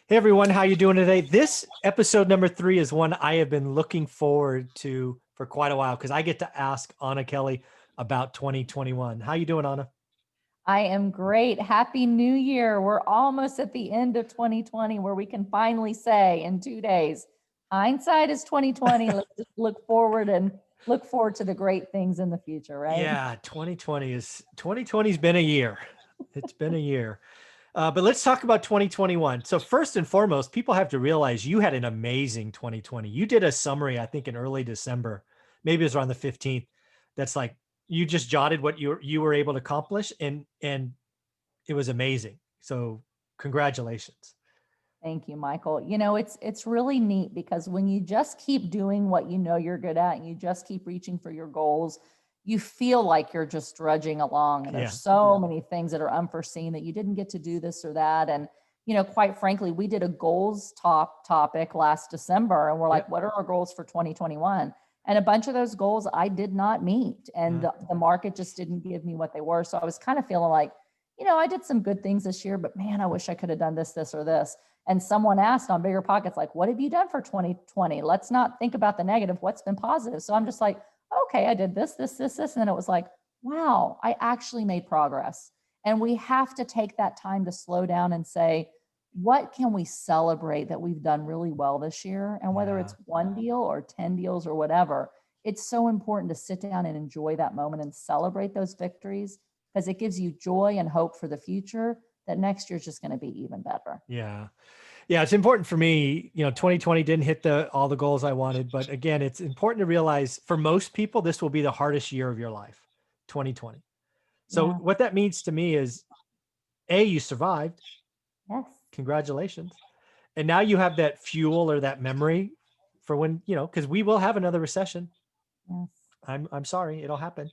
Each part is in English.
Hey everyone, how you doing today? This episode number 3 is one I have been looking forward to for quite a while because I get to ask Anna Kelly about 2021. How you doing, Anna? I am great. Happy New Year. We're almost at the end of 2020 where we can finally say in 2 days, hindsight is 2020. Let's just look forward and look forward to the great things in the future, right? Yeah, 2020's been a year. It's been a year. But let's talk about 2021. So first and foremost, people have to realize you had an amazing 2020. You did a summary, I think, in early December. Maybe it was around the 15th. That's like you just jotted what you were able to accomplish, and it was amazing. So congratulations. Thank you, Michael. It's really neat because when you just keep doing what you know you're good at and you just keep reaching for your goals, you feel like you're just drudging along and there's Yeah. so many things that are unforeseen that you didn't get to do this or that. And quite frankly, we did a goals topic last December and we're like, Yep. what are our goals for 2021? And a bunch of those goals I did not meet and Yeah. the market just didn't give me what they were. So I was kind of feeling like, I did some good things this year, but man, I wish I could have done this or this. And someone asked on Bigger Pockets, like, what have you done for 2020? Let's not think about the negative. What's been positive? So I'm just like, okay, I did this. And then it was like, wow, I actually made progress. And we have to take that time to slow down and say, what can we celebrate that we've done really well this year? And whether Yeah. it's one deal or 10 deals or whatever, it's so important to sit down and enjoy that moment and celebrate those victories because it gives you joy and hope for the future that next year's just going to be even better. Yeah. Yeah, it's important for me. 2020 didn't hit all the goals I wanted, but again, it's important to realize for most people, this will be the hardest year of your life, 2020. So Yeah. what that means to me is, A, you survived. Yes. Congratulations. And now you have that fuel or that memory for when, because we will have another recession. Yes. I'm sorry, it'll happen.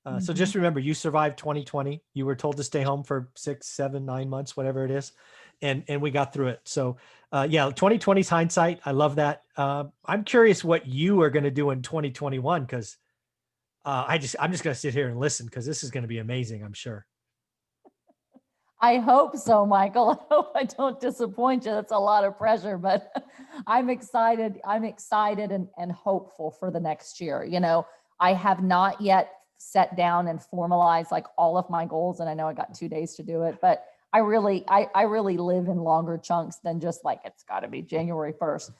So Mm-hmm. just remember, you survived 2020. You were told to stay home for 6, 7, 9 months, whatever it is, and we got through it. So yeah, 2020's hindsight. I love that. I'm curious what you are going to do in 2021 because I'm just going to sit here and listen because this is going to be amazing. I'm sure. I hope so, Michael. I hope I don't disappoint you. That's a lot of pressure, but I'm excited. I'm excited and hopeful for the next year. I have not yet sat down and formalized like all of my goals. And I know I got 2 days to do it, but I really live in longer chunks than just like, it's got to be January 1st.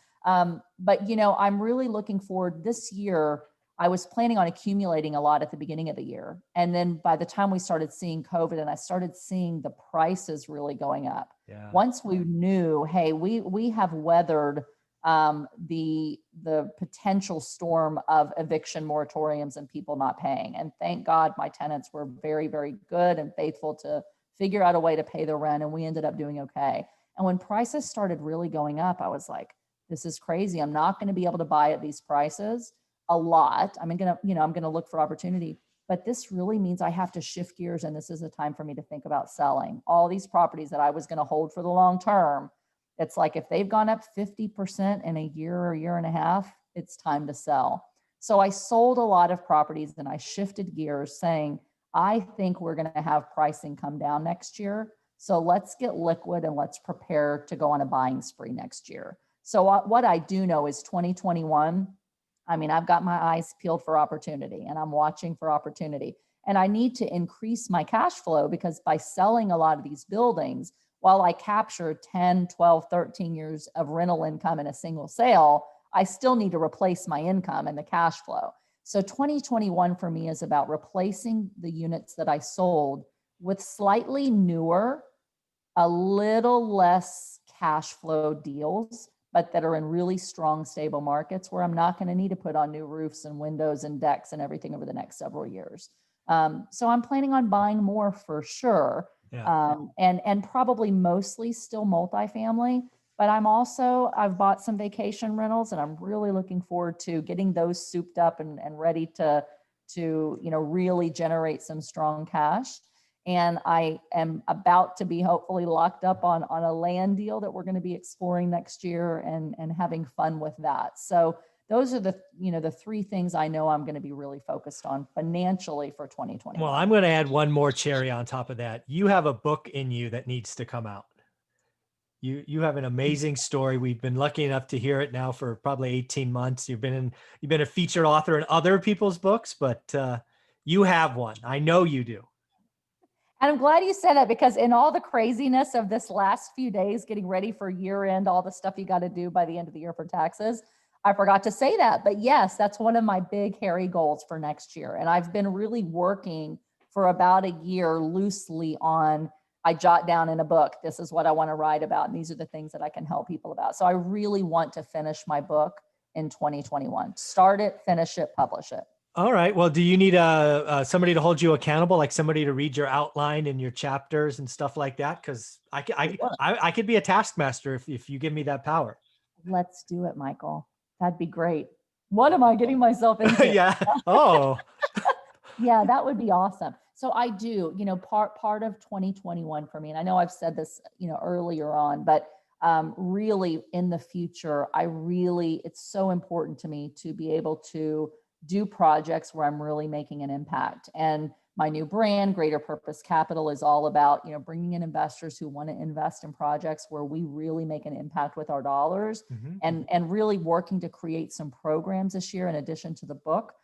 But I'm really looking forward this year. I was planning on accumulating a lot at the beginning of the year. And then by the time we started seeing COVID and I started seeing the prices really going up, Yeah. once we knew, hey, we have weathered the potential storm of eviction moratoriums and people not paying. And thank God my tenants were very, very good and faithful to figure out a way to pay the rent. And we ended up doing okay. And when prices started really going up, I was like, this is crazy. I'm not going to be able to buy at these prices a lot. I'm going to look for opportunity, but this really means I have to shift gears. And this is a time for me to think about selling all these properties that I was going to hold for the long term. It's like, if they've gone up 50% in a year or a year and a half, it's time to sell. So I sold a lot of properties and I shifted gears saying, I think we're going to have pricing come down next year. So let's get liquid and let's prepare to go on a buying spree next year. So what I do know is 2021, I mean, I've got my eyes peeled for opportunity and I'm watching for opportunity. And I need to increase my cash flow because by selling a lot of these buildings, while I capture 10, 12, 13 years of rental income in a single sale, I still need to replace my income and the cash flow. So 2021 for me is about replacing the units that I sold with slightly newer, a little less cash flow deals, but that are in really strong, stable markets where I'm not going to need to put on new roofs and windows and decks and everything over the next several years. So I'm planning on buying more for sure. Yeah. And probably mostly still multifamily, but I've bought some vacation rentals and I'm really looking forward to getting those souped up and ready to really generate some strong cash. And I am about to be hopefully locked up on a land deal that we're going to be exploring next year and having fun with that. So those are the three things I know I'm going to be really focused on financially for 2021. Well, I'm going to add one more cherry on top of that. You have a book in you that needs to come out. You have an amazing story. We've been lucky enough to hear it now for probably 18 months. You've been a featured author in other people's books, but you have one. I know you do. And I'm glad you said that, because in all the craziness of this last few days, getting ready for year end, all the stuff you got to do by the end of the year for taxes, I forgot to say that. But yes, that's one of my big, hairy goals for next year. And I've been really working for about a year loosely on, I jot down in a book, this is what I want to write about. And these are the things that I can help people about. So I really want to finish my book in 2021. Start it, finish it, publish it. All right. Well, do you need somebody to hold you accountable, like somebody to read your outline and your chapters and stuff like that? Because I could be a taskmaster if you give me that power. Let's do it, Michael. That'd be great. What am I getting myself into? Yeah. Oh. Yeah, that would be awesome. So I do, part of 2021 for me, and I know I've said this, earlier on, but really in the future, it's so important to me to be able to do projects where I'm really making an impact. And my new brand, Greater Purpose Capital, is all about, bringing in investors who want to invest in projects where we really make an impact with our dollars, and really working to create some programs this year, in addition to the book,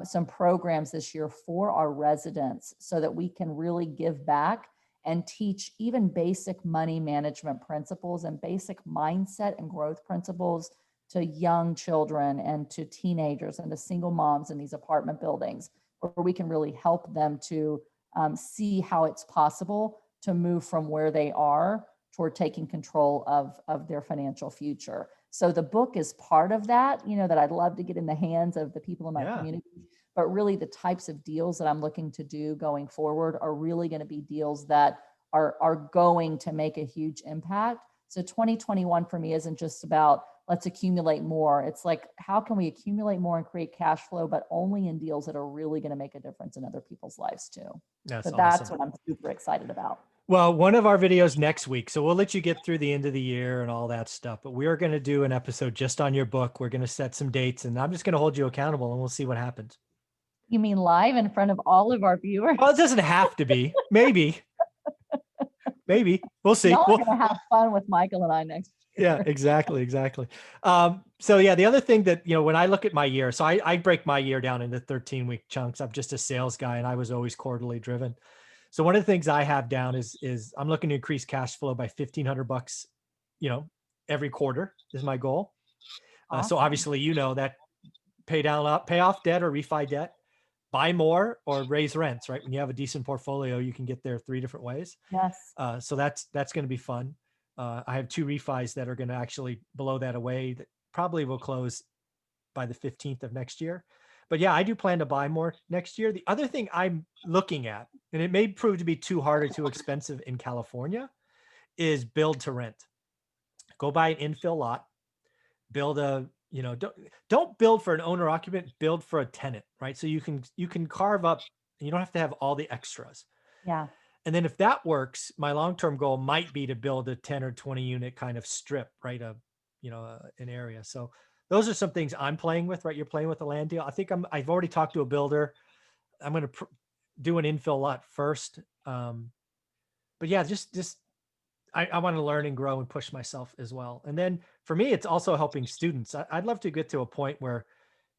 some programs this year for our residents, so that we can really give back and teach even basic money management principles and basic mindset and growth principles to young children and to teenagers and to single moms in these apartment buildings, where we can really help them to see how it's possible to move from where they are toward taking control of their financial future. So the book is part of that, that I'd love to get in the hands of the people in my community. But really the types of deals that I'm looking to do going forward are really going to be deals that are going to make a huge impact. So 2021 for me isn't just about let's accumulate more. It's like, how can we accumulate more and create cash flow, but only in deals that are really going to make a difference in other people's lives too. That's So awesome. that's what I'm super excited about. Well, one of our videos next week, so we'll let you get through the end of the year and all that stuff, but we are going to do an episode just on your book. We're going to set some dates, and I'm just going to hold you accountable, and we'll see what happens. You mean live in front of all of our viewers? Well, it doesn't have to be. Maybe. We'll see. Y'all are going to have fun with Michael and I next year. Yeah, exactly. So yeah, the other thing that, when I look at my year, so I break my year down into 13-week chunks. I'm just a sales guy, and I was always quarterly driven. So one of the things I have down is I'm looking to increase cash flow by $1,500, every quarter is my goal. Awesome. So obviously, that pay off debt or refi debt, buy more, or raise rents, right? When you have a decent portfolio, you can get there 3 different ways. Yes. So that's going to be fun. I have 2 refis that are going to actually blow that away, that probably will close by the 15th of next year. But yeah, I do plan to buy more next year. The other thing I'm looking at, and it may prove to be too hard or too expensive in California, is build to rent. Go buy an infill lot, build don't build for an owner occupant, build for a tenant, right? So you can carve up, and you don't have to have all the extras. Yeah. And then if that works, my long-term goal might be to build a 10 or 20 unit kind of strip, right? An area. So those are some things I'm playing with, right? You're playing with the land deal. I think I've already talked to a builder. I'm going to do an infill lot first. But yeah, I want to learn and grow and push myself as well. And then for me, it's also helping students. I'd love to get to a point where,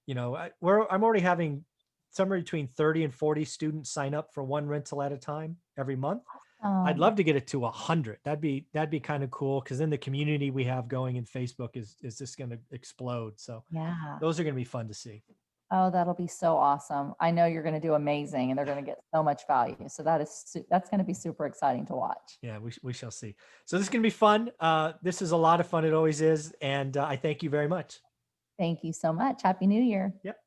I'm already having somewhere between 30 and 40 students sign up for one rental at a time every month. I'd love to get it to 100. That'd be kind of cool, because then the community we have going in Facebook is just going to explode. So yeah, those are going to be fun to see. Oh, that'll be so awesome. I know you're going to do amazing, and they're going to get so much value. So that's going to be super exciting to watch. Yeah, we shall see. So this is going to be fun. This is a lot of fun. It always is. And I thank you very much. Thank you so much. Happy New Year. Yep.